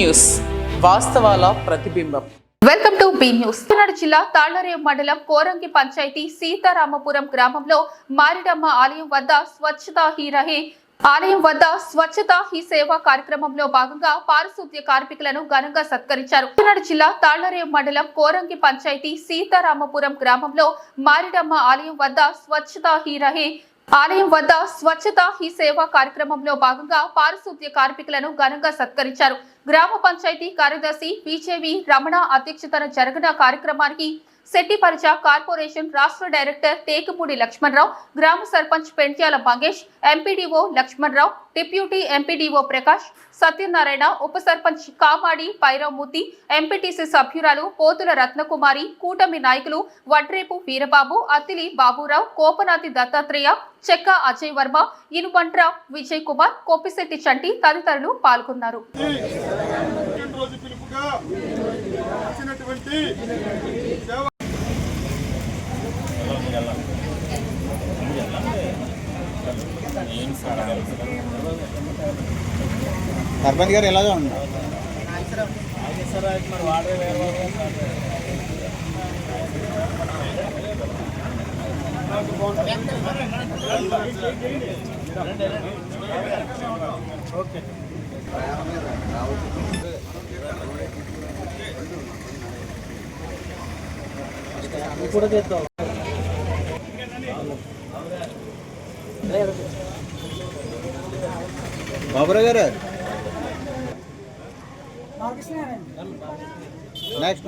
News వాస్తవాల ప్రతిబింబం. Welcome to be news. Kakinada జిల్లా తాళ్లరేవు మండలం కోరంగి పంచాయతీ సీతారామపురం గ్రామంలో మారిడమ్మ ఆలయం వద్ద స్వచ్ఛతా హీ సేవ కార్యక్రమంలో భాగంగా పారిశుద్ధ్య కార్మికులను ఘనంగా సత్కరించారు. కాకినాడ జిల్లా తాళ్లరేవు మండలం కోరంగి పంచాయతీ సీతారామపురం గ్రామంలో మారిడమ్మ ఆలయం వద్ద స్వచ్ఛతా హీ సేవ కార్యక్రమంలో భాగంగా పారిశుద్ధ్య కార్మికులను ఘనంగా సత్కరించారు. గ్రామ పంచాయతీ కార్యదర్శి బీజేవి రమణ అధ్యక్షతన జరిగిన కార్యక్రమానికి శెట్టిపరిచ కార్పొరేషన్ రాష్ట్ర డైరెక్టర్ తేకపూడి లక్ష్మణరావు, గ్రామ sarpanch Pentyala Mangesh, MPDO Lakshmanarao, deputy MPDO Prakash, Satyanarayana, ఉప సర్పంచ్ కామాడి పైరవమూర్తి, ఎంపీటీసీ సభ్యురాలు పోతుల రత్నకుమారి, కూటమి నాయకులు వడ్రేపు వీరబాబు, అత్తిలి బాబురావు, కోపనాతి దత్తాత్రేయ, చెక్క అజయ్ వర్మ, ఇనుబంట్ర విజయ్ కుమార్, కొప్పిశెట్టి చంటి తదితరులు పాల్గొన్నారు. సర్పంచ్ గారు ఎలాగా ఉన్నారు? కూడా చేద్దాం. బాబురావు గారు నెక్స్ట్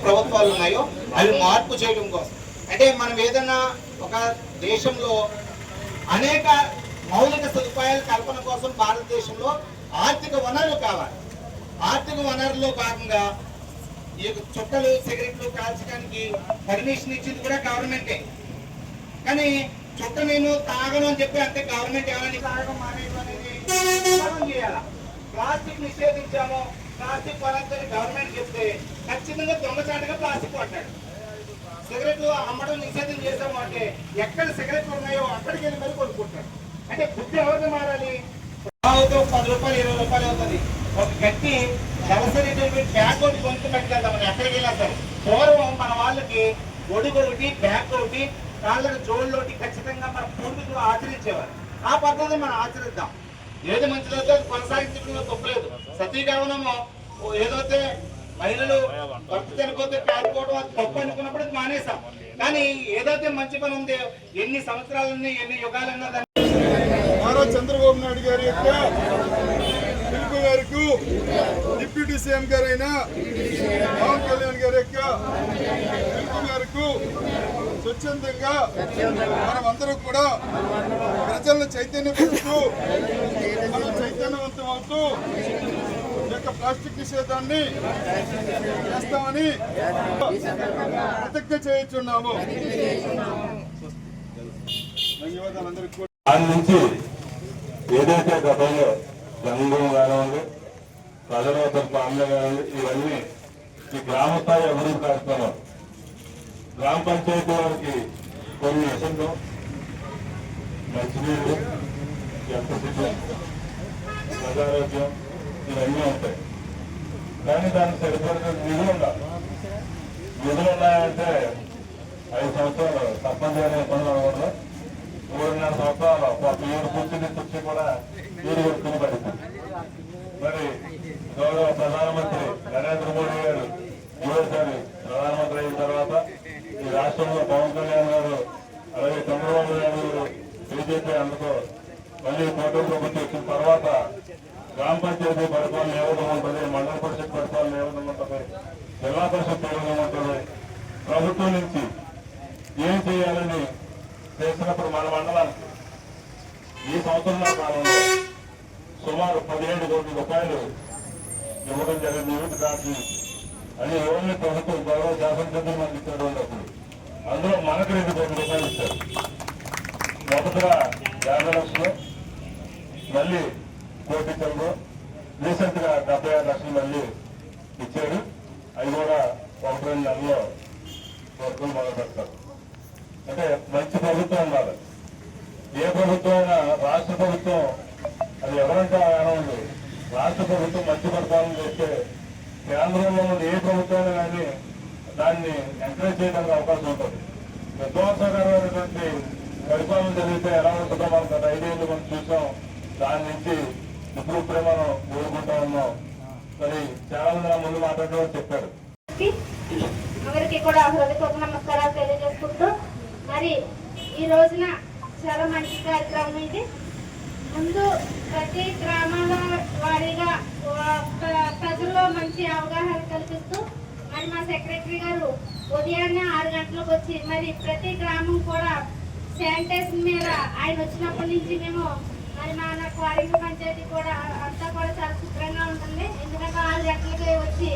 ప్రభుత్వాలు ఉన్నాయో అవి మార్పు చేయడం కోసం, అంటే మనం ఏదైనా ఒక దేశంలో అనేక మౌలిక సదుపాయాల కల్పన కోసం భారతదేశంలో ఆర్థిక వనరులు కావాలి. ఆర్థిక వనరుల్లో భాగంగా ఈ చుట్టలు సిగరెట్లు కాల్చడానికి పర్మిషన్ ఇచ్చింది కూడా గవర్నమెంటే. కానీ చుట్ట నేను తాగను అని చెప్పి అంతే గవర్నమెంట్ ఎవరైనా తాగడం మానేయడం అనేది మనం చేయాలి. ప్లాస్టిక్ నిషేధించాము, ప్లాస్టిక్ పదార్థాన్ని గవర్నమెంట్ చెప్తే ఖచ్చితంగా దొంగచాటుగా ప్లాస్టిక్ పట్టాడు. సిగరెట్లు అమ్మడం నిషేధం చేసాము అంటే ఎక్కడ సిగరెట్లు ఉన్నాయో అక్కడికి వెళ్ళి మరి కొనుక్కుంటాడు. అంటే బుద్ధి ఎవరిని మారాలి? 10 రూపాయలు 20 రూపాయలు అవుతుంది. ఒక గట్టి జలసరి బ్యాగ్ ఒకటి కొనుక్కున్నట్టు కదా మనం ఎక్కడికి వెళ్ళా సరే. పూర్వం మన వాళ్ళకి ఒడుగు ఒకటి, బ్యాగ్ ఒకటి, కాళ్ళకి జోళ్ళు ఒకటి ఖచ్చితంగా మన పూర్వీకులు ఆచరించేవారు. ఆ పద్ధతిని మనం ఆచరిద్దాం. ఏది మంచిదైతే అది కొనసాగించడంలో తప్పలేదు. సతీగమనము ఏదైతే మహిళలు భర్త చనిపోతే పాడుకోవడం అది తప్పు అనుకున్నప్పుడు అది మానేసాం. కానీ ఏదైతే మంచి పని ఉందో ఎన్ని సంవత్సరాలన్నీ ఎన్ని యుగాలన్నా నారా చంద్రబాబు నాయుడు గారి యొక్క పిలుపు మేరకు డిప్యూటీ సీఎం గారైన పవన్ కళ్యాణ్ గారి యొక్క పిలుపు మేరకు స్వచ్ఛందంగా మనమందరం కూడా ప్రజలను చైతన్యపరుస్తూ మనం చైతన్యవంతం అవుతూ ప్లాస్టిక్ నిషేధాన్ని చేస్తామని ప్రతిజ్ఞ చేయించున్నాము. ధన్యవాదాలందరికీ. దాని నుంచి ఏదైతే గతంలో జంగం కానివ్వండి, ప్రజల పాలన కానివ్వండి, ఇవన్నీ ఈ గ్రామ స్థాయి అభివృద్ధి కార్యక్రమం గ్రామ పంచాయతీ వారికి కొన్ని విషయంలో మంచినీరు, ఎలక్ట్రిసిటీ, ప్రజారోగ్యం ఇవన్నీ ఉంటాయి. కానీ దానికి సరిపడిన నిధులు ఉండాలి. నిధులు ఉన్నాయంటే 5 సంవత్సరాలు సర్పంచ్ గారి పనులు అనకూడదు. 3.5 సంవత్సరాలు ఒక ఏడు కూర్చుని చుట్టూ కూడా నీరు కొట్టుకుని పడింది. మరి గౌరవ ప్రధానమంత్రి నరేంద్ర మోడీ గారు మూడోసారి ప్రధానమంత్రి అయిన తర్వాత ఈ రాష్ట్రంలో పవన్ కళ్యాణ్ గారు అలాగే చంద్రబాబు నాయుడు గారు బీజేపీ అందుకో మళ్ళీ కూటమి ప్రభుత్వం వచ్చిన తర్వాత గ్రామ పంచాయతీ పరిపాలన ఏ విధంగా ఉంటుంది, మండల పరిషత్ పరిపాలన ఏ విధంగా ఉంటుంది, జిల్లా పరిషత్ ఏ విధంగా ఉంటుంది, ప్రభుత్వం నుంచి ఏం చేయాలని చేసినప్పుడు మన మండలానికి ఈ సంవత్సరాల కాలంలో సుమారు 17 కోట్ల రూపాయలు ఇవ్వడం జరిగింది. యూత్ దాటి అని ఓన్లీ ప్రభుత్వం గౌరవ శాసనసభ్యులు మనకి ఇచ్చారు. అందులో మనకు 2 కోట్ల రూపాయలు ఇచ్చారు. మొదటగా 50 లక్షలు, మళ్ళీ కోటిలో రీసెంట్ గా 76 లక్షలు మళ్ళీ ఇచ్చారు. అవి కూడా 1-2 నెలల్లో వర్కులు మొదలు పెడతారు. అంటే మంచి ప్రభుత్వం ఉండాలి. ఏ ప్రభుత్వం అయినా రాష్ట్ర ప్రభుత్వం అది ఎవరంటే అనవద్దు. రాష్ట్ర ప్రభుత్వం మంచి పరిపాలన చేస్తే కేంద్రంలో ఉన్న ఏ ప్రభుత్వం కానీ దాన్ని ఎంకరేజ్ చేయడానికి అవకాశం ఉంటుంది. విధ్వంసకరమైనటువంటి పరిపాలన జరిగితే ఎలా ఉంటుందో మనం గత 5 ఏళ్ళు మనం చూసాం. దాని నుంచి ఇప్పుడే మనం కోరుకుంటా ఉన్నాం. మరి చాలా మంది నా ముందు మాట్లాడడం చెప్పారు. అందరికీ కూడా హృదయపూర్వక నమస్కారాలు తెలియజేసుకుంటూ, మరి ఈ రోజున చాలా మంచి కార్యక్రమం ఇది. ముందు ప్రతి గ్రామాల వారీగా ప్రజల్లో మంచి అవగాహన కల్పిస్తూ మరి మా సెక్రటరీ గారు ఉదయాన్నే 6 గంటలకు వచ్చి మరి ప్రతి గ్రామం కూడా శానిటైజేషన్ మీద ఆయన వచ్చినప్పటి నుంచి మేము మరి మన క్వారింగ్ పంచాయతీ కూడా అంతా కూడా చాలా శుభ్రంగా ఉంటుంది. ఎందుకంటే 6 గంటలకి వచ్చి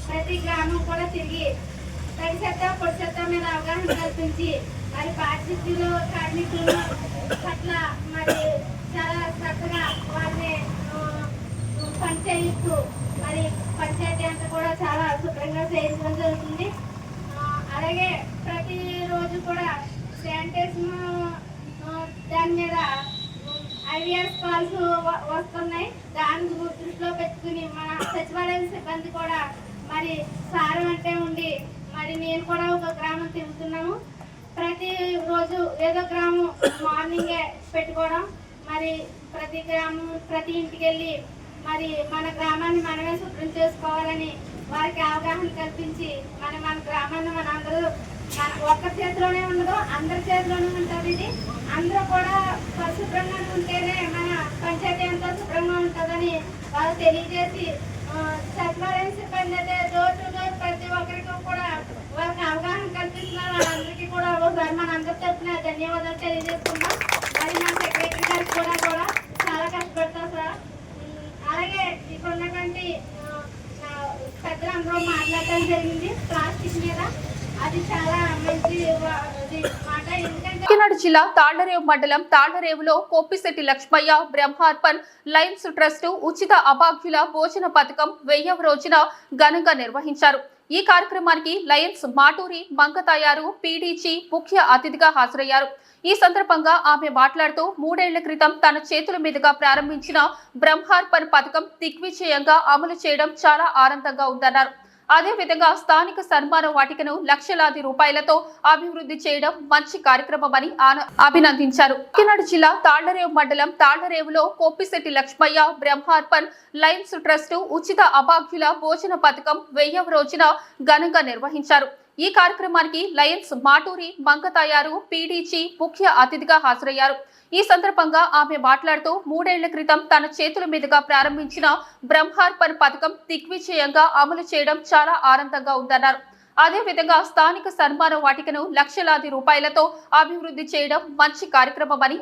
ప్రతి గ్రామం కూడా తిరిగి తడి చెత్త పొడి చెత్త మీద అవగాహన కల్పించి మరి పారిశుద్ధ్యులు కార్మికులు పట్ల మరి చాలా చక్కగా వారిని పనిచేయిస్తూ మరి పంచాయతీ అంతా కూడా చాలా శుభ్రంగా చేయించడం జరుగుతుంది. అలాగే ప్రతిరోజు కూడా శానిటైజేషన్ దాని మీద ఐవీఆర్ఎస్ కాల్స్ వస్తున్నాయి. దాన్ని దృష్టిలో పెట్టుకుని మన సచివాలయం సిబ్బంది కూడా మరి సారం అంటే ఉండి మరి నేను కూడా ఒక గ్రామం తిరుగుతున్నాము. ప్రతి రోజు ఏదో గ్రామం మార్నింగే పెట్టుకోవడం, మరి ప్రతి గ్రామం ప్రతి ఇంటికి వెళ్ళి మరి మన గ్రామాన్ని మనమే శుభ్రం చేసుకోవాలని వారికి అవగాహన కల్పించి మన గ్రామాన్ని మన అందరూ ఒక్క చేతిలోనే ఉండదు, అందరి చేతిలోనే ఉంటుంది. ఇది అందరూ కూడా పరిశుభ్రంగా ఉంటేనే మన పంచాయతీ అంతా శుభ్రంగా ఉంటుందని వాళ్ళు తెలియజేసి సచివాలయం సిబ్బంది అయితే డోర్ టు డోర్ ప్రతి ఒక్కరికి కూడా వాళ్ళకి అవగాహన కల్పిస్తున్నారు. వాళ్ళందరికీ కూడా ఒకసారి మన అందరి తరఫున ధన్యవాదాలు తెలియజేస్తున్నాం. మరి మా సెక్రటరీ గారికి కూడా చాలా కష్టపడతాం సార్. అలాగే ఇప్పుడు ఉన్నటువంటి పెద్దలందరూ మాట్లాడటం జరిగింది ప్లాస్టిక్ మీద. అది చాలా మంచి మాట. ఎందుకంటే కాకినాడ జిల్లా తాళ్లరేవు మండలం తాళ్లరేవులో కోపిశెట్టి లక్ష్మయ్య బ్రహ్మార్పణ్ లయన్స్ ట్రస్ట్ ఉచిత అభాగ్యుల భోజన పథకం 1000వ రోజున ఘనంగా నిర్వహించారు. ఈ కార్యక్రమానికి లయన్స్ మాటూరి మంగతాయారు పీడీజీ ముఖ్య అతిథిగా హాజరయ్యారు. ఈ సందర్భంగా ఆమె మాట్లాడుతూ 3 ఏళ్ల క్రితం తన చేతుల మీదుగా ప్రారంభించిన బ్రహ్మార్పణ్ పథకం దిగ్విజయంగా అమలు చేయడం చాలా ఆనందంగా ఉందన్నారు. అదేవిధంగా స్థానిక సన్మాన వాటికను లక్షలాది రూపాయలతో అభివృద్ధి చేయడం మంచి కార్యక్రమమని అభినందించారు. కాకినాడ జిల్లా తాళ్లరేవు మండలం తాళ్లరేవులో కోపిశెట్టి లక్ష్మయ్య బ్రహ్మార్పణ్ లయన్స్ ట్రస్ట్ ఉచిత అభాగ్యుల భోజన పథకం 1000వ రోజున ఘనంగా నిర్వహించారు. ఈ కార్యక్రమానికి లయన్స్ మాటూరి మంగతాయారు పీడీజీ ముఖ్య అతిథిగా హాజరయ్యారు. ఈ సందర్భంగా ఆమె మాట్లాడుతూ 3 ఏళ్ల క్రితం తన చేతుల మీదుగా ప్రారంభించిన బ్రహ్మార్పణ్ పథకం దిగ్విజయంగా అమలు చేయడం చాలా ఆనందంగా ఉందన్నారు. అదేవిధంగా స్థానిక సన్మాన వాటికను లక్షలాది రూపాయలతో అభివృద్ధి చేయడం మంచి కార్యక్రమమని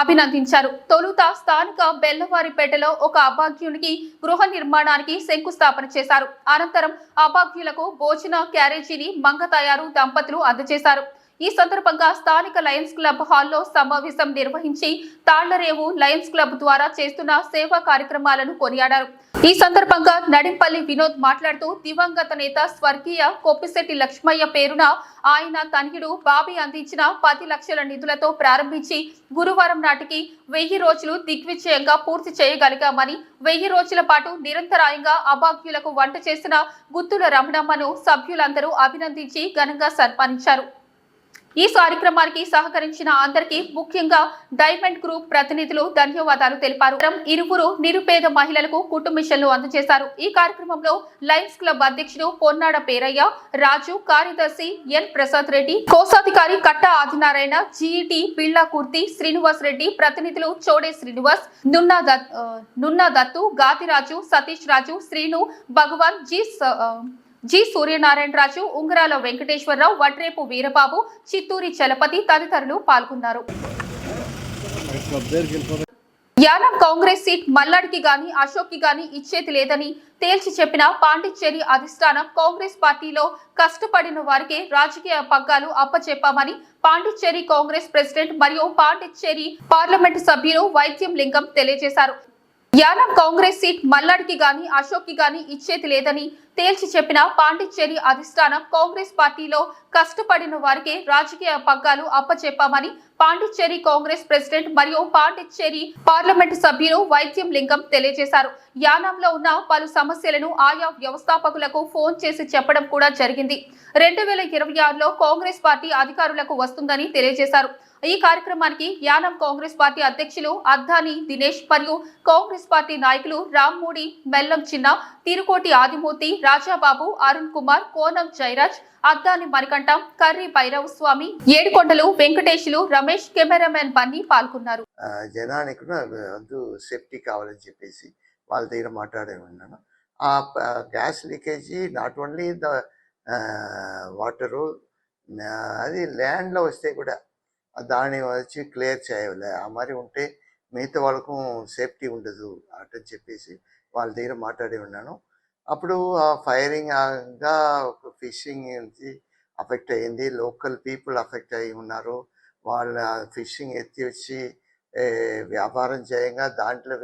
అభినందించారు. తొలుత స్థానిక బెల్లవారిపేటలో ఒక అభాగ్యునికి గృహ నిర్మాణానికి శంకుస్థాపన చేశారు. అనంతరం అభాగ్యులకు భోజన క్యారేజీని మంగతాయారు దంపతులు అందజేశారు. ఈ సందర్భంగా స్థానిక లయన్స్ క్లబ్ హాల్లో సమావేశం నిర్వహించి తాళ్లరేవు లయన్స్ క్లబ్ ద్వారా చేస్తున్న సేవా కార్యక్రమాలను కొనియాడారు. ఈ సందర్భంగా నడింపల్లి వినోద్ మాట్లాడుతూ దివంగత నేత స్వర్గీయ కోపిశెట్టి లక్ష్మయ్య పేరున ఆయన తనయుడు బాబీ అందించిన 10 లక్షల నిధులతో ప్రారంభించి గురువారం నాటికి 1000 రోజులు దిగ్విజయంగా పూర్తి చేయగలిగామని, 1000 రోజుల పాటు నిరంతరాయంగా అభాగ్యులకు వంట చేసిన గుత్తుల రమణమ్మను సభ్యులందరూ అభినందించి ఘనంగా సన్మానించారు. ఈ కార్యక్రమానికి సహకరించిన అందరికీ ముఖ్యంగా డైమండ్ గ్రూప్ ప్రతినిధులు ధన్యవాదాలు తెలిపారు. ఇరువురు నిరుపేద మహిళలకు కుటుంబ మిషన్లు అందజేశారు. ఈ కార్యక్రమంలో లయన్స్ క్లబ్ అధ్యక్షుడు పొన్నాడ పేరయ్య, రాజు, కార్యదర్శి ఎన్ ప్రసాద్ రెడ్డి, కోశాధికారి కట్ట ఆదినారాయణ, జీఈటీ పిళ్లా కుర్తి, శ్రీనివాస్ రెడ్డి, ప్రతినిధులు చోడే శ్రీనివాస్, నున్నా దత్తు, గాదిరాజు, సతీష్ రాజు, శ్రీను, భగవాన్, జి సూర్యనారాయణరాజు, ఉంగరాల వెంకటేశ్వరరావు, వడ్రేపు వీరబాబు, చిత్తూరి చలపతి తదితరులు పాల్గొన్నారు. యానం కాంగ్రెస్ సీట్ మల్లాడికి గాని అశోక్ కి గాని ఇచ్చేది లేదని తేల్చి చెప్పిన పాండిచ్చేరి అధిష్టానం కాంగ్రెస్ పార్టీలో కష్టపడిన వారికి రాజకీయ పగ్గాలు అప్పచెప్పామని పాండిచ్చేరి కాంగ్రెస్ ప్రెసిడెంట్ మరియు పాండిచ్చేరి పార్లమెంటు సభ్యులు వైద్యం లింగం తెలియజేశారు. యానం కాంగ్రెస్ సీట్ మల్లాడికి గాని అశోక్ కి గాని ఇచ్చేది లేదని తేల్చి చెప్పిన పాండిచ్చేరి అధిష్టానం కాంగ్రెస్ పార్టీలో కష్టపడిన వారికి రాజకీయ పగ్గాలు అప్పచెప్పామని పాండిచ్చేరి కాంగ్రెస్ ప్రెసిడెంట్ మరియు పాండిచ్చేరి పార్లమెంటు సభ్యులు వైద్యం లింగం తెలియజేశారు. యానాంలో ఉన్న పలు సమస్యలను ఆయా వ్యవస్థాపకులకు ఫోన్ చేసి చెప్పడం కూడా జరిగింది. 2026లో కాంగ్రెస్ పార్టీ అధికారులకు వస్తుందని తెలియజేశారు. ఈ కార్యక్రమానికి యానం కాంగ్రెస్ పార్టీ అధ్యక్షులు అద్దాని దినేష్ మరియు కాంగ్రెస్ పార్టీ నాయకులు రామ్మూడి, మెల్లం చిన్న, తిరుకోటి ఆదిమూర్తి, రాజాబాబు, అరుణ్ కుమార్, కోనం జయరాజ్, అద్దాని మరికంఠ, కర్రి భైరవ్ స్వామి, ఏడుకొండలు వెంకటేశులు, రమేష్, కెమెరామెన్ బన్నీ పాల్గొన్నారు. జనానికి సేఫ్టీ కావాలని చెప్పేసి వాళ్ళ దగ్గర మాట్లాడే ఉన్నాను. ఆ gas leakage not only the water, అది ల్యాండ్లో వస్తే కూడా దాన్ని వచ్చి క్లియర్ చేయాలి. ఆ మరి ఉంటే మిగతా వాళ్ళకు సేఫ్టీ ఉండదు అటని చెప్పేసి వాళ్ళ దగ్గర మాట్లాడి ఉన్నాను. అప్పుడు ఆ ఫైరింగ్గా ఫిషింగ్ నుంచి అఫెక్ట్ అయ్యింది. లోకల్ పీపుల్ అఫెక్ట్ అయ్యి ఉన్నారు. వాళ్ళ ఫిషింగ్ ఎత్తి వచ్చి వ్యాపారం చేయంగా దాంట్లో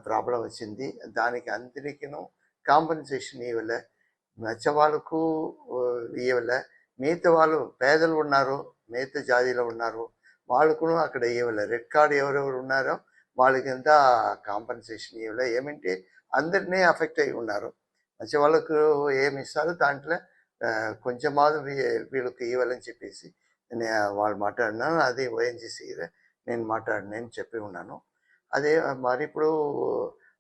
ప్రాబ్లం వచ్చింది. దానికి అందరికీ కాంపన్సేషన్ ఇవ్వలే, నచ్చ వాళ్ళకు ఇవ్వలే. మిగతా వాళ్ళు పేదలు ఉన్నారు, మిగతా జాతిలో ఉన్నారు, వాళ్ళకు అక్కడ ఇవ్వలే. రెడ్ కార్డ్ ఎవరెవరు ఉన్నారో వాళ్ళకి ఎంత కాంపన్సేషన్ ఇవ్వలే. ఏమంటే అందరినీ అఫెక్ట్ అయ్యి ఉన్నారు. నచ్చ వాళ్ళకు ఏమి ఇస్తారో దాంట్లో కొంచెం మాత్రం వీళ్ళకి ఇవ్వాలని చెప్పేసి వాళ్ళు మాట్లాడినాను. అది ఓఎన్జీసీ నేను చెప్పి ఉన్నాను. అదే మరి ఇప్పుడు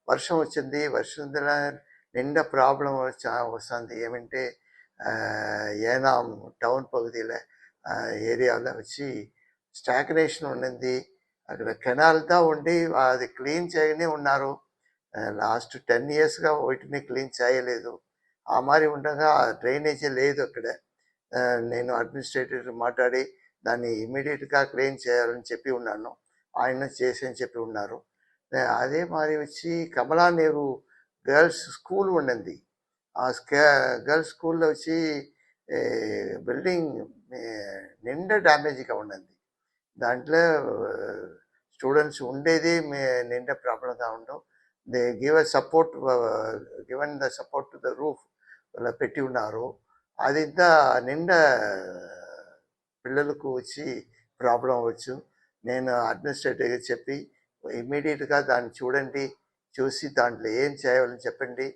వర్షం వచ్చింది, వర్షం నిండా ప్రాబ్లం వస్తుంది. ఏమంటే ఏనాం టౌన్ పகுதியில் ఏరియాలో వచ్చి స్టాగ్నేషన్ ఉండింది. అక్కడ కెనాల్తో ఉండి అది క్లీన్ చేయనే ఉన్నారు. లాస్ట్ 10 yearsగా వాటిని క్లీన్ చేయలేదు. ఆ మరి ఉండగా డ్రైనేజీ లేదు అక్కడ. నేను అడ్మినిస్ట్రేటర్ మాట్లాడి దాన్ని ఇమీడియట్గా క్లీన్ చేయాలని చెప్పి ఉన్నాను. ఆయన చేసి అని చెప్పి ఉన్నారు. అదే మరి వచ్చి కమలా నెహ్రూ గర్ల్స్ స్కూల్ ఉండింది. ఆ గర్ల్స్ స్కూల్లో వచ్చి బిల్డింగ్ నిండా డ్యామేజ్గా ఉన్నది. దాంట్లో స్టూడెంట్స్ ఉండేది నిండా ప్రాబ్లంగా ఉండవు. They given the support to the roof అలా పెట్టి ఉన్నారు. అది ఇంత నిండా పిల్లలకు వచ్చి ప్రాబ్లం అవ్వచ్చు. నేను అడ్మినిస్ట్రేటివ్గా చెప్పి ఇమ్మీడియట్గా దాన్ని చూసి దాంట్లో ఏం చేయాలని చెప్పండి,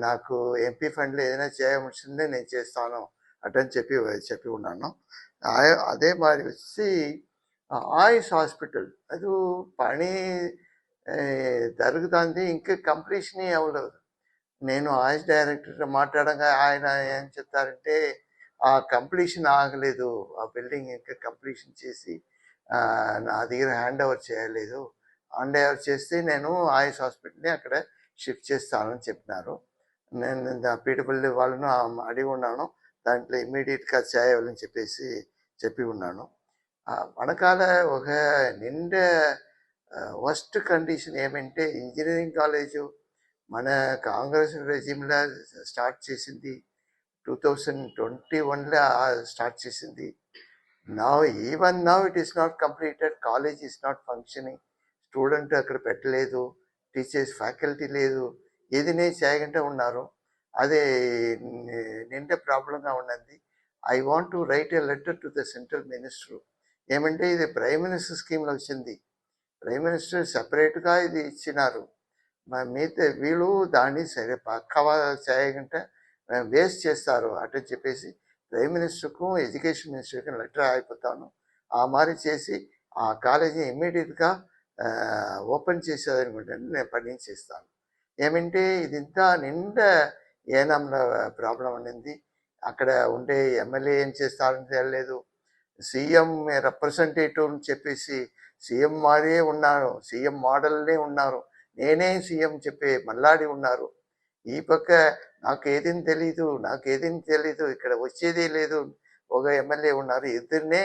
నాకు ఎంపీ ఫండ్లో ఏదైనా చేయవలసిందే నేను చేస్తాను అటని చెప్పి ఉన్నాను. అదే మరి వచ్చి ఆయుష్ హాస్పిటల్ అది పని జరుగుతుంది, ఇంకా కంప్లీషన్ అవ్వలేదు. నేను ఆయుష్ డైరెక్టర్ మాట్లాడగా ఆయన ఏం చెప్తారంటే ఆ కంప్లీషన్ ఆగలేదు, ఆ బిల్డింగ్ ఇంకా కంప్లీషన్ చేసి నా దగ్గర హ్యాండ్ ఓవర్ చేయలేదు. హ్యాండ్ ఓవర్ చేస్తే నేను ఆయుష్ హాస్పిటల్ని అక్కడ షిఫ్ట్ చేస్తానని చెప్పినారు. నేను పీడబ్ల్యూ వాళ్ళను అడిగి ఉన్నాను, దాంట్లో ఇమ్మీడియట్గా చేయాలని చెప్పి ఉన్నాను. మనకాల ఒక నిండా వర్స్ట్ కండిషన్ ఏమంటే ఇంజనీరింగ్ కాలేజు మన కాంగ్రెస్ రెజిమ్లో స్టార్ట్ చేసింది, 2021లో స్టార్ట్ చేసింది. Even now it is not completed. College is not functioning. Student అక్కడ పెట్టలేదు, టీచర్స్ ఫ్యాకల్టీ లేదు, ఏదినే చేయకుండా ఉన్నారు. అదే నిండా ప్రాబ్లంగా ఉన్నది. I want to right a letter to the central minister. ఏమంటే ఇది ప్రైమ్ మినిస్టర్ స్కీమ్లో వచ్చింది, ప్రైమ్ మినిస్టర్ సపరేట్గా ఇది ఇచ్చినారు. మిగతా వీళ్ళు దాన్ని సరే పక్కవ చేయకుండా వేస్ట్ చేస్తారు అటు చెప్పేసి ప్రైమ్ మినిస్టర్కు ఎడ్యుకేషన్ మినిస్టర్కి లెటర్ అయిపోతాను. ఆ మరి చేసి ఆ కాలేజీ ఇమ్మీడియట్గా ఓపెన్ చేసేదనుకుంటాను, నేను పని చేస్తాను. ఏమంటే ఇదింతా నిండా ఏనాంలో ప్రాబ్లం అనేది. అక్కడ ఉండే ఎమ్మెల్యే ఏం చేస్తారని తెలియలేదు. సీఎం రిప్రజెంటేటివ్ అని చెప్పేసి సీఎం మారే ఉన్నారు, సీఎం మోడల్నే ఉన్నారు, నేనే సీఎం చెప్పే మల్లాడి ఉన్నారు. ఈ పక్క నాకేదేం తెలీదు, ఇక్కడ వచ్చేదే లేదు ఒక ఎమ్మెల్యే ఉన్నారు. ఇద్దరినే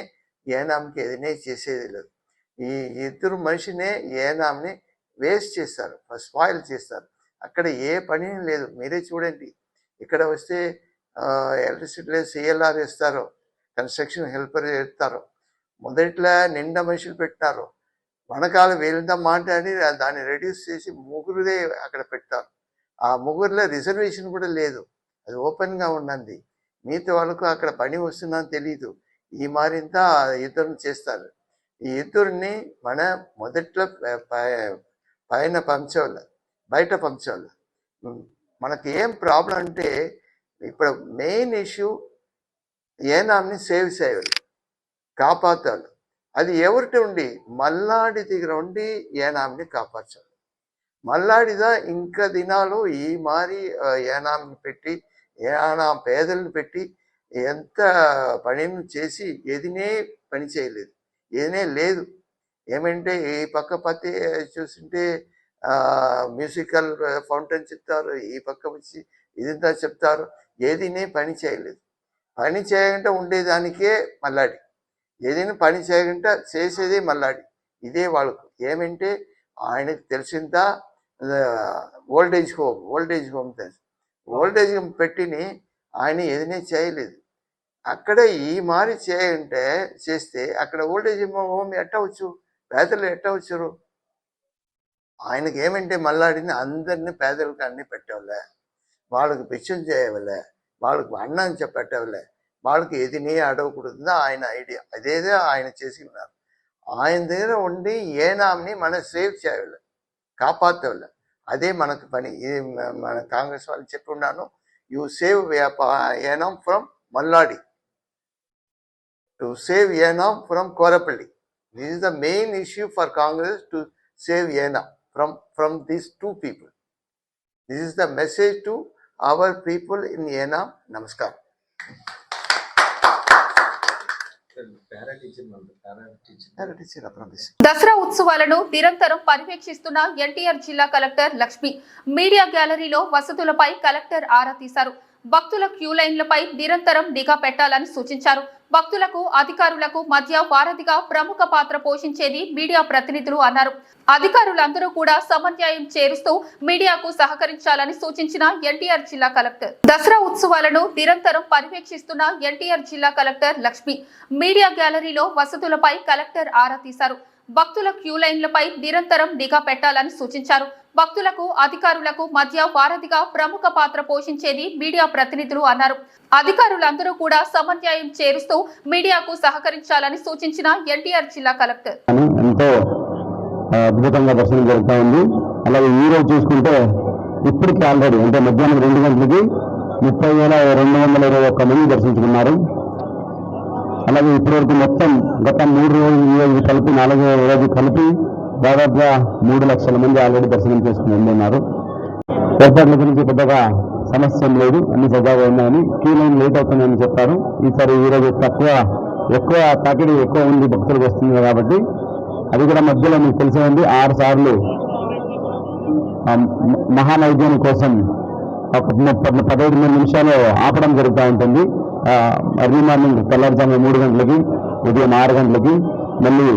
ఏనాంకి ఏదైనా చేసేది లేదు. ఈ ఇద్దరు మనిషినే ఏనాంని వేస్ట్ చేస్తారు, స్పాయిల్ చేస్తారు. అక్కడ ఏ పని లేదు. మీరే చూడండి, ఇక్కడ వస్తే ఎలక్ట్రిసిటీలో సిఎల్ఆర్ ఇస్తారు, కన్స్ట్రక్షన్ హెల్పర్ ఇస్తారు. మొదట్లో నిండా మనుషులు పెట్టినారు. వనకాల వీళ్ళంతా మాట్లాడి దాన్ని రెడ్యూస్ చేసి ముగ్గురుదే అక్కడ పెడతారు. ఆ ముగ్గురులో రిజర్వేషన్ కూడా లేదు, అది ఓపెన్గా ఉన్నది. మిగతా వాళ్ళకు అక్కడ పని వస్తుందని తెలీదు. ఈ మారింత ఇద్దరిని చేస్తారు. ఈ ఇద్దరిని మన మొదట్లో పైన పంచాలి, బయట పంచాలి. మనకి ఏం ప్రాబ్లం అంటే ఇప్పుడు మెయిన్ ఇష్యూ ఏనాంని సేవ్ చేయాలి, కాపాడాలి. అది ఎవరిటి ఉండి మల్లాడి దగ్గర ఉండి ఏనాంని కాపాడాలి. మల్లాడిదా ఇంకా దినాలు ఈ మారి ఏనాంని పెట్టి ఏనాం పేదలను పెట్టి ఎంత పనిని చేసి ఏదినే పని చేయలేదు, ఏదనే లేదు. ఏమంటే ఈ పక్క పత్తి చూస్తుంటే మ్యూజికల్ ఫౌంటైన్ చెప్తారు, ఈ పక్క వచ్చి ఇదంతా చెప్తారు, ఏదినే పని చేయలేదు. పని చేయకుండా ఉండేదానికే మల్లాడి, ఏదైనా పని చేయకుండా చేసేదే మల్లాడి. ఇదే వాళ్ళకు ఏమంటే ఆయనకు తెలిసిందా ఓల్డేజ్ హోమ్ తెలుసు. ఓల్డేజ్ హోమ్ పెట్టిని ఆయన ఏదైనా చేయలేదు. అక్కడ ఈ మారి చేస్తే అక్కడ ఓల్డేజ్ హోమ్ ఎట్టవచ్చు, పేదలు ఎట్టవచ్చారు. ఆయనకి ఏమంటే మల్లాడిని అందరినీ పేదలకు అన్ని పెట్టవలే, వాళ్ళకి పిచ్చం చేయవలే, వాళ్ళకి అన్నం పెట్టవలే, వాళ్ళకి ఏదినే అడగకూడదు ఆయన ఐడియా. అదేదో ఆయన చేసి ఉన్నారు. ఆయన దగ్గర ఉండి ఏనాంని మనం సేవ్ చేయాలి, కాపాడవలే. అదే మనకు పని. ఇది మన కాంగ్రెస్ వాళ్ళు చెప్పి ఉన్నాను, you save Yanam from Malladi to save Yanam from Korapalli. This is the main issue for Congress, to save Yenam from these two people. This is the message to our people in Yenam. Namaskar. Dasara ఉత్సవాలను నిరంతరం పర్యవేక్షిస్తున్న ఎన్టీఆర్ జిల్లా కలెక్టర్ లక్ష్మి మీడియా గ్యాలరీలో వసతులపై collector ఆరా తీశారు. భక్తుల queue లైన్లపై నిరంతరం నిఘా పెట్టాలని సూచించారు. భక్తులకు అధికారులకు మధ్య వారధిగా ప్రముఖ పాత్ర పోషించేది మీడియా ప్రతినిధులు అన్నారు. అధికారులందరూ కూడా సమన్వయం చేరుస్తూ మీడియాకు సహకరించాలని సూచించిన ఎన్టీఆర్ జిల్లా కలెక్టర్. దసరా ఉత్సవాలను నిరంతరం పర్యవేక్షిస్తున్న ఎన్టీఆర్ జిల్లా కలెక్టర్ లక్ష్మి మీడియా గ్యాలరీలో వసతులపై కలెక్టర్ ఆరా తీశారు. భక్తుల క్యూ లైన్లపై నిరంతరం నిఘా పెట్టాలని సూచించారు. భక్తులకు అధికారులకు మధ్య వారధిగా ప్రముఖ పాత్ర పోషించేది మీడియా ప్రతినిధులు అన్నారు. అధికారులందరూ కూడా సమన్వయం చేరుస్తూ మీడియాకు సహకరించాలని సూచించిన ఎన్టీఆర్ జిల్లా కలెక్టర్. ఎంతో అద్భుతంగా దర్శనం జరుగుతూ ఉంది. అలాగే ఈ రోజు చూసుకుంటే ఇప్పటికీ ఆల్రెడీ అంటే మధ్యాహ్నం 2 గంటలకి 30,221 మంది దర్శించుకున్నారు. అలాగే ఇప్పటివరకు మొత్తం గత 3 రోజులు కలిపి 4వ రోజు కలిపి దాదాపుగా 3 లక్షల మంది ఆల్రెడీ దర్శనం చేసుకుని ఉన్నారు. ఏర్పాట్ల గురించి పెద్దగా సమస్య లేదు, అన్ని సజాగా ఉన్నాయని. క్యూ లైన్ లేట్ అవుతుందని చెప్పారు. ఈసారి ఈరోజు ఎక్కువ తాకిడి ఎక్కువ ఉంది, భక్తులకు వస్తుంది కాబట్టి అది కూడా మధ్యలో మీకు తెలిసే ఉంది 6 సార్లు మహానైవేద్యం కోసం 15 నిమిషాలు ఆపడం జరుగుతూ ఉంటుంది. ఎర్లీ మార్నింగ్ తెల్లారుజాము 3 గంటలకి, ఉదయం 6 గంటలకి, మళ్ళీ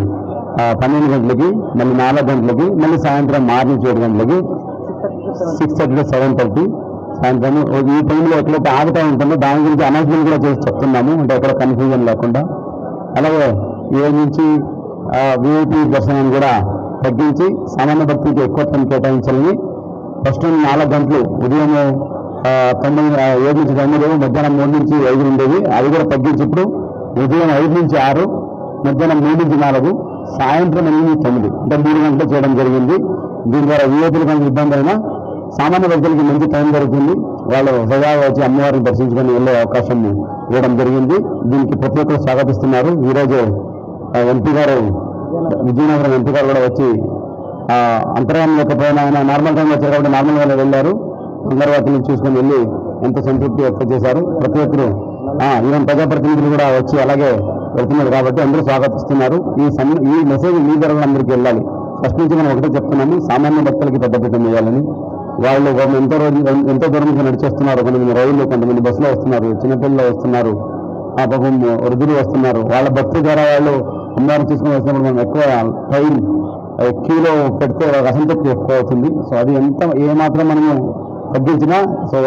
12 గంటలకి, మళ్ళీ 4 గంటలకి, మళ్ళీ సాయంత్రం 6 నుంచి 7 గంటలకి, 6:30 to 7:30 సాయంత్రం. ఈ టైంలో ఎట్లయితే ఆగుతూ ఉంటుందో దాని గురించి అనౌన్స్మెంట్ కూడా చేసి చెప్తున్నాము, అంటే ఎక్కడ కన్ఫ్యూజన్ లేకుండా. అలాగే ఈ రోజు నుంచి విఐపి దర్శనాన్ని కూడా తగ్గించి సామాన్య భక్తికి ఎక్కువ టైం కేటాయించాలని. ఫస్ట్ 4 గంటలు ఉదయం 7 నుంచి 9, మధ్యాహ్నం 3 నుంచి 5 ఉండేది. అది కూడా తగ్గించి ఇప్పుడు ఉదయం 5 నుంచి 6, మధ్యాహ్నం 3 నుంచి 4, సాయంత్రం 8 నుంచి 9 అంటే 3 గంటలు చేయడం జరిగింది. దీని ద్వారా విఐపీలకు కొంచెం ఇబ్బంది అయినా సామాన్య భక్తులకి మంచి టైం దొరుకుతుంది. వాళ్ళు సజాగా వచ్చి అమ్మవారిని దర్శించుకొని వెళ్ళే అవకాశం ఇవ్వడం జరిగింది. దీనికి ప్రతి ఒక్కరు స్వాగతిస్తున్నారు. ఈరోజు ఎంపీ గారు, విజయనగరం ఎంపీ గారు కూడా వచ్చి అంతర్యానం లేకపోయినా ఆయన నార్మల్ టైంలో వచ్చారు కాబట్టి నార్మల్గానే వెళ్ళారు. అంగర్వాతిని చూసుకొని వెళ్ళి ఎంతో సంతృప్తి వ్యక్తం చేశారు. ప్రతి ఒక్కరు ఈవెన్ ప్రజాప్రతినిధులు కూడా వచ్చి అలాగే వెళ్తున్నారు కాబట్టి అందరూ స్వాగతిస్తున్నారు. ఈ మెసేజ్ మీ ద్వారా అందరికీ వెళ్ళాలి. ఫస్ట్ నుంచి మనం ఒకటే చెప్తున్నాము, సామాన్య భక్తులకి పెద్దపీఠం వేయాలని. వాళ్ళు ఎంతో దూరం నుంచి నడిచేస్తున్నారు. కొంతమంది రైళ్లు, కొంతమంది బస్సులో వస్తున్నారు, చిన్నపిల్లలు వస్తున్నారు, పాపం వృద్ధులు వస్తున్నారు. వాళ్ళ భక్తి ద్వారా వాళ్ళు అమ్మవారిని తీసుకుని వచ్చినప్పుడు మనం ఎక్కువ టైం క్యూలో పెడితే అసంతృప్తి ఎక్కువ అవుతుంది. సో అది ఏమాత్రం మనము తగ్గించినా సో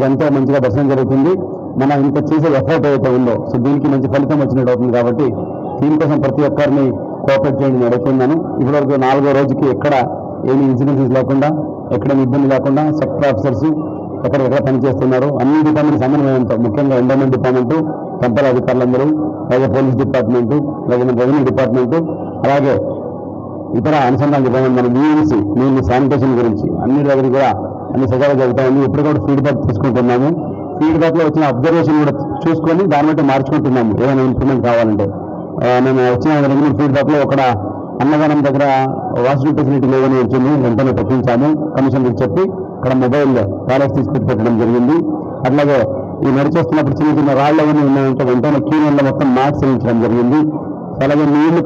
ఎంతో మంచిగా దర్శనం జరుగుతుంది. మనం ఇంత చేసే ఎఫర్ట్ ఏదైతే ఉందో సో దీనికి మంచి ఫలితం వచ్చినట్టు అవుతుంది. కాబట్టి దీనికోసం ప్రతి ఒక్కరిని కోఆపరేట్ చేయండి నేను అడుగుతున్నాను. ఇప్పటివరకు 4వ రోజుకి ఎక్కడ ఏమి ఇన్సిడెన్సెస్ లేకుండా, ఎక్కడ ఇబ్బంది లేకుండా సెక్టర్ ఆఫీసర్స్ ఎక్కడెక్కడ పనిచేస్తున్నారు అన్ని డిపార్ట్మెంట్ సమన్వయంతో, ముఖ్యంగా ఎండోమెంట్ డిపార్ట్మెంటు, టెంపల్ అధికారులందరూ, అలాగే పోలీస్ డిపార్ట్మెంటు, అలాగే మన రెవెన్యూ డిపార్ట్మెంటు, అలాగే ఇతర అనుసంధాన డిపార్ట్మెంట్, మన యూఎన్సీ నీళ్ళు శానిటేషన్ గురించి అన్ని దగ్గర కూడా అన్ని సజావుగా జరుగుతాయి. ఇప్పుడు కూడా ఫీడ్బ్యాక్ తీసుకుంటున్నాము. ఫీడ్బ్యాక్లో వచ్చిన అబ్జర్వేషన్ కూడా చూసుకొని దాన్ని బట్టి మార్చుకుంటున్నాము ఏదైనా ఇంప్రూవ్మెంట్ కావాలంటే. మేము వచ్చిన రెగ్యులర్ ఫీడ్బ్యాక్లో ఒక అన్నదానం దగ్గర వాష్రూమ్ ఫెసిలిటీ లేదని వచ్చింది, వెంటనే పెట్టించాము కమిషనర్కి చెప్పి అక్కడ మొబైల్ టాయిలెట్స్ తీసుకొచ్చి పెట్టడం జరిగింది. అట్లాగే ఈ నడిచేస్తున్నప్పుడు చిన్న చిన్న రాళ్ళు అవన్నీ ఉన్నాయంటే వెంటనే క్యూనెల్లో మొత్తం మ్యాట్స్ వేయించడం జరిగింది. అలాగే నీళ్లు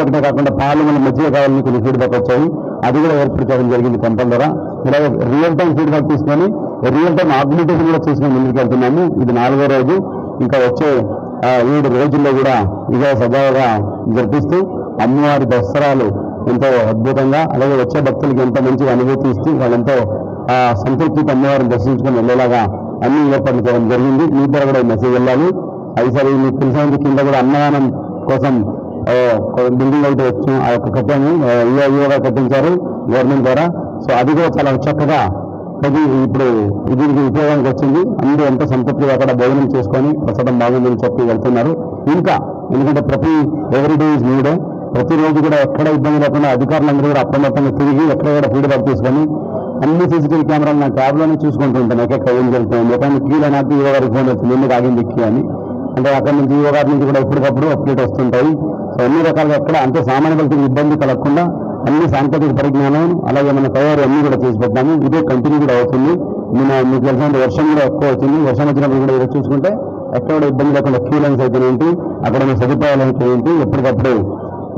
ఒకటే కాకుండా పాలు మన మధ్య కావాలని కొన్ని ఫీడ్బ్యాక్ వచ్చాయి, అది కూడా ఏర్పాటు చేయడం జరిగింది టెంపల్ ద్వారా. ఇలాగే రియల్ టైం ఫీడ్బ్యాక్ తీసుకొని రియల్ టైం ఆగ్మెంటేషన్ కూడా చేసుకుని ముందుకు వెళ్తున్నాము. ఇది 4వ రోజు. ఇంకా వచ్చే 7 రోజుల్లో కూడా ఇదే సజావుగా జరిపిస్తూ అమ్మవారి దసరాలు ఎంతో అద్భుతంగా, అలాగే వచ్చే భక్తులకి ఎంతో మంచి అనుభూతి ఇస్తూ వాళ్ళెంతో సంతృప్తితో అమ్మవారిని దర్శించుకొని వెళ్ళేలాగా అన్ని ఏర్పాట్లు చేయడం జరిగింది. మీ ద్వారా కూడా ఈ మెసేజ్ వెళ్ళాలి. అది మీకు తెలిసిన కింద కూడా అన్నదానం కోసం బిల్డింగ్ అయితే వచ్చి ఆ యొక్క కట్టాము, యువగా కట్టించారు గవర్నమెంట్ ద్వారా. సో అది కూడా చాలా చక్కగా ఇప్పుడు దీనికి ఉపయోగానికి వచ్చింది. అందరూ ఎంతో సంతృప్తిగా అక్కడ భోజనం చేసుకొని ప్రసాదం బాగుందని చెప్పి వెళ్తున్నారు. ఇంకా ఎందుకంటే ఎవ్రీడే ఈజ్ న్యూ డే, ప్రతిరోజు కూడా ఎక్కడ ఇబ్బంది లేకుండా అధికారులందరూ కూడా అప్రమత్తంగా తిరిగి ఎక్కడ ఫీడ్బ్యాక్ తీసుకొని అన్ని సీసీటీవీ కెమెరాలు నా ట్యాబ్లోనే చూసుకుంటూ ఉంటాను. ఎక్కడ ఏం జరుగుతుంది, ఎక్కడ కీలో నాకు ఈవో గారికి ఫోన్ వచ్చింది, ఎందుకు ఆగింది ఎక్కి అని. అంటే అక్కడి నుంచి ఈవో గారి నుంచి కూడా ఎప్పటికప్పుడు అప్డేట్ వస్తుంటాయి. సో అన్ని రకాలుగా ఎక్కడ అంటే సామాన్య భక్తులకు ఇబ్బంది కలగకుండా అన్ని సాంకేతిక పరిజ్ఞానం అలాగే మన తయారు అన్ని కూడా చేసి పెట్టాము. ఇదే కంటిన్యూ కూడా అవుతుంది. మీకు తెలిసిన వర్షం కూడా ఎక్కువ వచ్చింది. వర్షం వచ్చినప్పుడు కూడా ఈరోజు చూసుకుంటే ఎక్కడ ఇబ్బంది లేకుండా క్యూ లైన్స్ అయితే ఏంటి, అక్కడ ఉన్న సదుపాయాలు అయితే ఏంటి, ఎప్పటికప్పుడు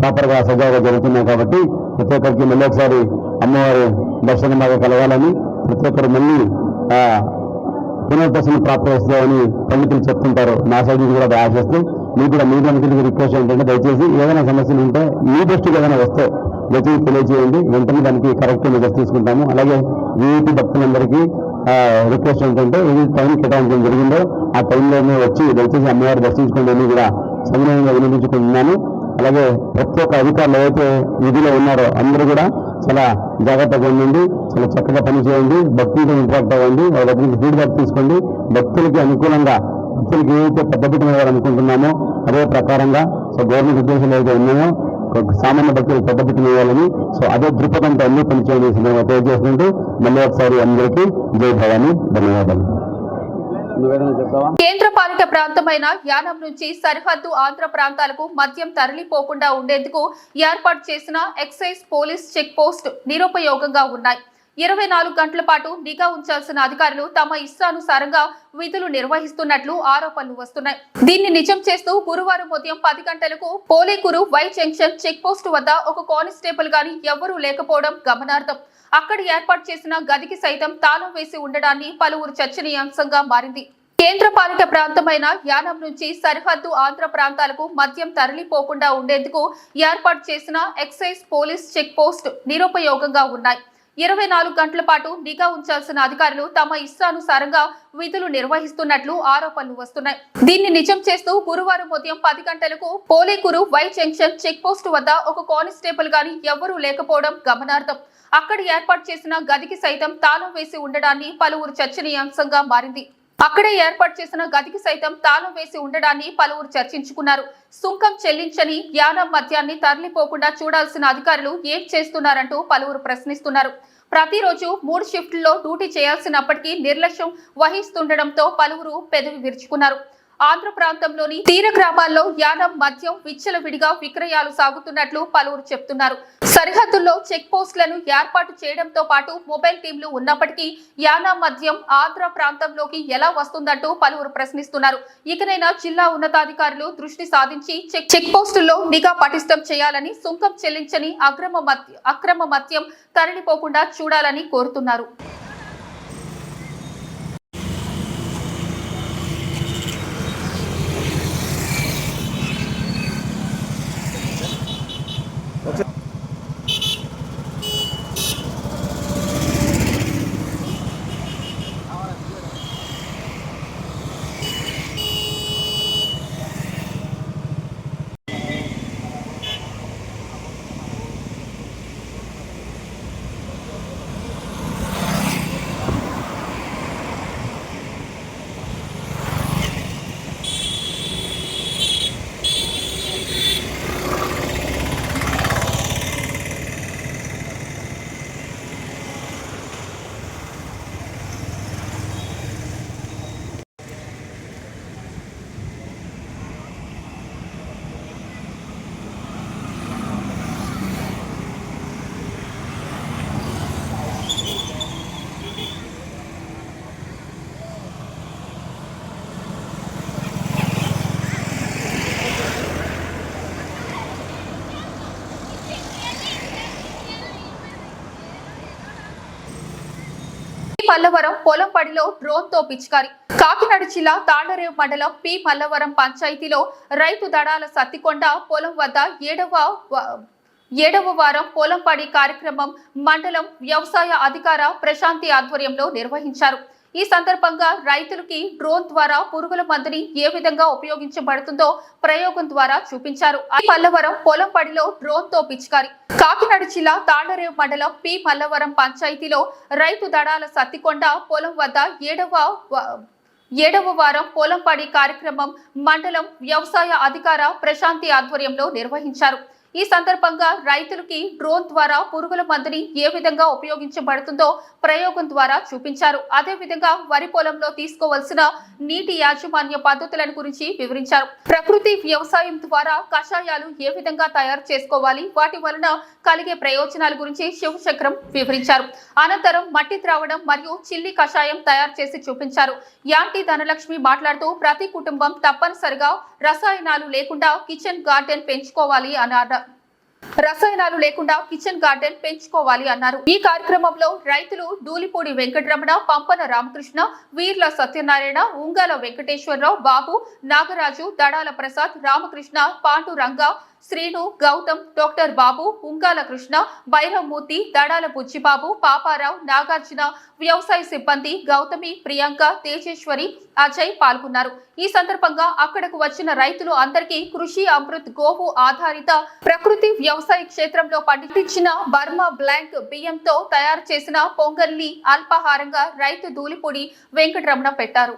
ప్రాపర్గా సజావుగా జరుగుతున్నాయి. కాబట్టి ప్రతి ఒక్కరికి మళ్ళీ ఒకసారి అమ్మవారి దర్శనం బాగా కలగాలని, ప్రతి ఒక్కరు మళ్ళీ పునర్దర్శనం ప్రాప్తిస్తామని పండితులు చెప్తుంటారు. నా సైడ్ నుంచి కూడా ఆశిస్తూ మీకు కూడా మీడియా మిత్రులకి రిక్వెస్ట్ ఏంటంటే దయచేసి ఏదైనా సమస్యలు ఉంటే మీ దృష్టికి ఏదైనా వస్తే దయచేసి తెలియజేయండి, వెంటనే దానికి కరెక్ట్ మెజర్స్ తీసుకుంటాము. అలాగే వీఐపీ భక్తులందరికీ రిక్వెస్ట్ ఏంటంటే ఇది టైం కేటాయించడం జరిగిందో ఆ టైంలోనే వచ్చి దయచేసి అమ్మవారు దర్శించుకోండి అని కూడా సమన్వయంగా వినిపించుకుంటున్నాను. అలాగే ప్రతి ఒక్క అధికారులు ఏవైతే విధిలో ఉన్నారో అందరూ కూడా చాలా జాగ్రత్తగా ఉండండి, చాలా చక్కగా పనిచేయండి, భక్తులతో ఇంటరాక్ట్ అవ్వండి, వాళ్ళ దగ్గర నుంచి ఫీడ్బ్యాక్ తీసుకోండి. భక్తులకి అనుకూలంగా భక్తులకి ఏవైతే పద్ధతి అనుకుంటున్నామో అదే ప్రకారంగా సో గవర్నమెంట్ ఉద్దేశాలు ఏవైతే ఉన్నాయో సామాన్య భక్తులకు పద్ధతి వేయాలని సో అదే దృక్పథంతో అన్ని పనిచేయాలని తెలియజేసుకుంటూ మళ్ళీ ఒకసారి అందరికీ జై భవాని, ధన్యవాదాలు. కేంద్రపాలిత ప్రాంతమైన యానం నుంచి సరిహద్దు ఆంధ్ర ప్రాంతాలకు మద్యం తరలిపోకుండా ఉండేందుకు ఏర్పాటు చేసిన ఎక్సైజ్ పోలీస్ చెక్ పోస్ట్ నిరుపయోగంగా ఉన్నాయి. 24 గంటల పాటు నిఘా ఉంచాల్సిన అధికారులు తమ ఇష్టానుసారంగా విధులు నిర్వహిస్తున్నట్లు ఆరోపణలు వస్తున్నాయి. దీన్ని నిజం చేస్తూ గురువారం ఉదయం 10 గంటలకు Polekuru Y junction check post వద్ద ఒక కానిస్టేబుల్ గాని ఎవరూ లేకపోవడం గమనార్హం. అక్కడ ఏర్పాటు చేసిన గదికి సైతం తాళం వేసి ఉండడాన్ని పలువురు చర్చనీయాంశంగా మారింది. కేంద్రపాలిత ప్రాంతమైన యానం నుంచి సరిహద్దు ఆంధ్ర ప్రాంతాలకు మద్యం తరలిపోకుండా ఉండేందుకు ఏర్పాటు చేసిన ఎక్సైజ్ పోలీస్ చెక్ పోస్ట్ నిరుపయోగంగా ఉన్నాయి. 24 గంటల పాటు నిఘా ఉంచాల్సిన అధికారులు తమ ఇష్టానుసారంగా విధులు నిర్వహిస్తున్నట్లు ఆరోపణలు వస్తున్నాయి. దీన్ని నిజం చేస్తూ గురువారం ఉదయం 10 గంటలకు Polekuru Y junction check post వద్ద ఒక కానిస్టేబుల్ గాని ఎవరూ లేకపోవడం గమనార్హం. అక్కడ ఏర్పాటు చేసిన గదికి సైతం తాళం వేసి ఉండడాన్ని పలువురు చర్చనీయాంశంగా మారింది. అక్కడే ఏర్పాటు చేసిన గదికి సైతం తాళం వేసి ఉండడాన్ని పలువురు చర్చించుకున్నారు. సుంకం చెల్లించని యానం మద్యాన్ని తరలిపోకుండా చూడాల్సిన అధికారులు ఏం చేస్తున్నారంటూ పలువురు ప్రశ్నిస్తున్నారు. ప్రతిరోజు 3 షిఫ్టుల్లో డ్యూటీ చేయాల్సినప్పటికీ నిర్లక్ష్యం వహిస్తుండటంతో పలువురు పెదవి విరుచుకున్నారు. ఆంధ్ర ప్రాంతంలోని తీర గ్రామాల్లో యానం మద్యం విచ్చలవిడిగా విక్రయాలు సాగుతున్నట్లు పలువురు చెప్తున్నారు. సరిహద్దుల్లో చెక్ పోస్టులను ఏర్పాటు చేయడంతో పాటు మొబైల్ టీంలు ఉన్నప్పటికీ యానం మద్యం ఆంధ్ర ప్రాంతంలోకి ఎలా వస్తుందంటూ పలువురు ప్రశ్నిస్తున్నారు. ఇకనైనా జిల్లా ఉన్నతాధికారులు దృష్టి సాధించి చెక్ పోస్టుల్లో నిఘా పటిష్టం చేయాలని, సుంకం చెల్లించని అక్రమ మద్యం తరలిపోకుండా చూడాలని కోరుతున్నారు. మల్లవరం పొలంపడిలో డ్రోన్ తో పిచికారి. కాకినాడ జిల్లా తాళ్లరేవు మండలం పి మల్లవరం పంచాయతీలో రైతు దడాల సత్తికొండ పొలం వద్ద ఏడవ వారం పొలంపడి కార్యక్రమం మండలం వ్యవసాయ అధికార ప్రశాంతి ఆధ్వర్యంలో నిర్వహించారు. ఈ సందర్భంగా రైతులకి డ్రోన్ ద్వారా పురుగుల మందుని ఏ విధంగా ఉపయోగించబడుతుందో ప్రయోగం ద్వారా చూపించారు. మల్లవరం పొలంపడిలో డ్రోన్ తో పిచికారి. కాకినాడ జిల్లా తాళ్లరేవు మండలం పి మల్లవరం పంచాయతీలో రైతు దడాల సత్తికొండ పొలం వద్ద ఏడవ వారం పొలంపడి కార్యక్రమం మండలం వ్యవసాయ అధికార ప్రశాంతి ఆధ్వర్యంలో నిర్వహించారు. ఈ సందర్భంగా రైతులకి డ్రోన్ ద్వారా పురుగుల మందుని ఏ విధంగా ఉపయోగించబడుతుందో ప్రయోగం ద్వారా చూపించారు. అదే విధంగా వరి పొలంలో తీసుకోవాల్సిన నీటి యాజమాన్య పద్ధతులను గురించి వివరించారు. ప్రకృతి వ్యవసాయం ద్వారా కషాయాలు ఏ విధంగా తయారు చేసుకోవాలి, వాటి వలన కలిగే ప్రయోజనాల గురించి శివచక్రం వివరించారు. అనంతరం మట్టి ద్రావణం మరియు చిల్లి కషాయం తయారు చేసి చూపించారు. యాంటీ ధనలక్ష్మి మాట్లాడుతూ ప్రతి కుటుంబం తప్పనిసరిగా రసాయనాలు లేకుండా కిచెన్ గార్డెన్ పెంచుకోవాలి అన్నారు. ఈ కార్యక్రమంలో రైతులు దూలిపూడి వెంకటరమణ, పంపన రామకృష్ణ, వీర్ల సత్యనారాయణ, ఉంగాల వెంకటేశ్వరరావు, బాబు, నాగరాజు, దడాల ప్రసాద్, రామకృష్ణ, పాండురంగ, శ్రీను, గౌతమ్, డాక్టర్ బాబు, ఉంగాల కృష్ణ, భైరవమూర్తి, దడాల బుచ్చిబాబు, పాపారావు, నాగార్జున, వ్యవసాయ సిబ్బంది గౌతమి, ప్రియాంక, తేజేశ్వరి, అజయ్ పాల్గొన్నారు. ఈ సందర్భంగా అక్కడకు వచ్చిన రైతులు అందరికీ కృషి అమృత్ గోవు ఆధారిత ప్రకృతి వ్యవసాయ క్షేత్రంలో పండించిన బర్మా బ్లాంక్ బియ్యంతో తయారు చేసిన పొంగల్ని అల్పాహారంగా రైతు దూలిపూడి వెంకటరమణ పెట్టారు.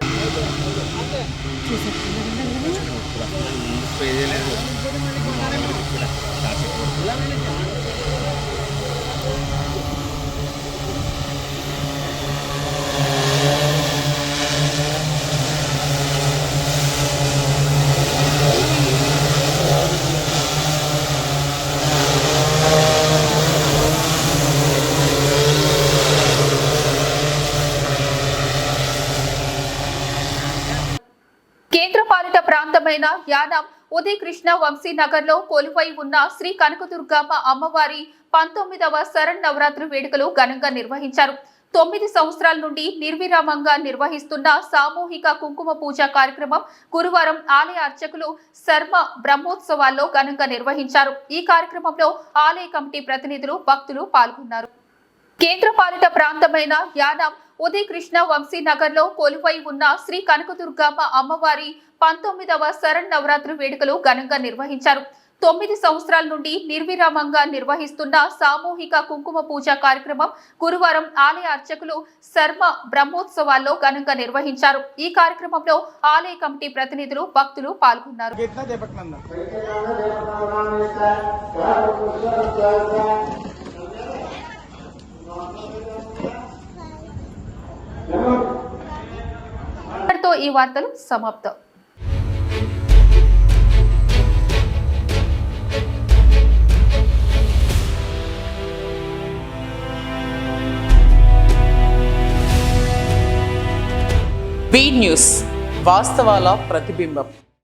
కేంద్రపాలిత ప్రాంతమైన యానాం ఉదయ కృష్ణ వంశీనగర్ లో కొలువై ఉన్న శ్రీ కనకదుర్గమ్మ అమ్మవారి 19వ శరన్నవరాత్రి వేడుకలు ఘనంగా నిర్వహించారు. 9 సంవత్సరాల నుండి నిర్విరామంగా నిర్వహిస్తున్న సామూహిక కుంకుమ పూజ కార్యక్రమం గురువారం ఆలయ అర్చకులు శర్మ బ్రహ్మోత్సవాల్లో ఘనంగా నిర్వహించారు. ఈ కార్యక్రమంలో ఆలయ కమిటీ ప్రతినిధులు, భక్తులు పాల్గొన్నారు. కేంద్రపాలిత ప్రాంతమైన యానాం ఉదయ కృష్ణ వంశీనగర్ లో కొలువై ఉన్న శ్రీ కనకదుర్గమ్మ అమ్మవారి 19వ శరన్నవరాత్రి వేడుకలు ఘనంగా నిర్వహించారు. 9 సంవత్సరాల నుండి నిర్విరామంగా నిర్వహిస్తున్న సామూహిక కుంకుమ పూజ కార్యక్రమం గురువారం ఆలయ అర్చకులు శర్మ బ్రహ్మోత్సవాల్లో ఘనంగా నిర్వహించారు. ఈ కార్యక్రమంలో ఆలయ కమిటీ ప్రతినిధులు, భక్తులు పాల్గొన్నారు. ఈ వార్తలు సమాప్తం. బీ న్యూస్, వాస్తవాల ప్రతిబింబం.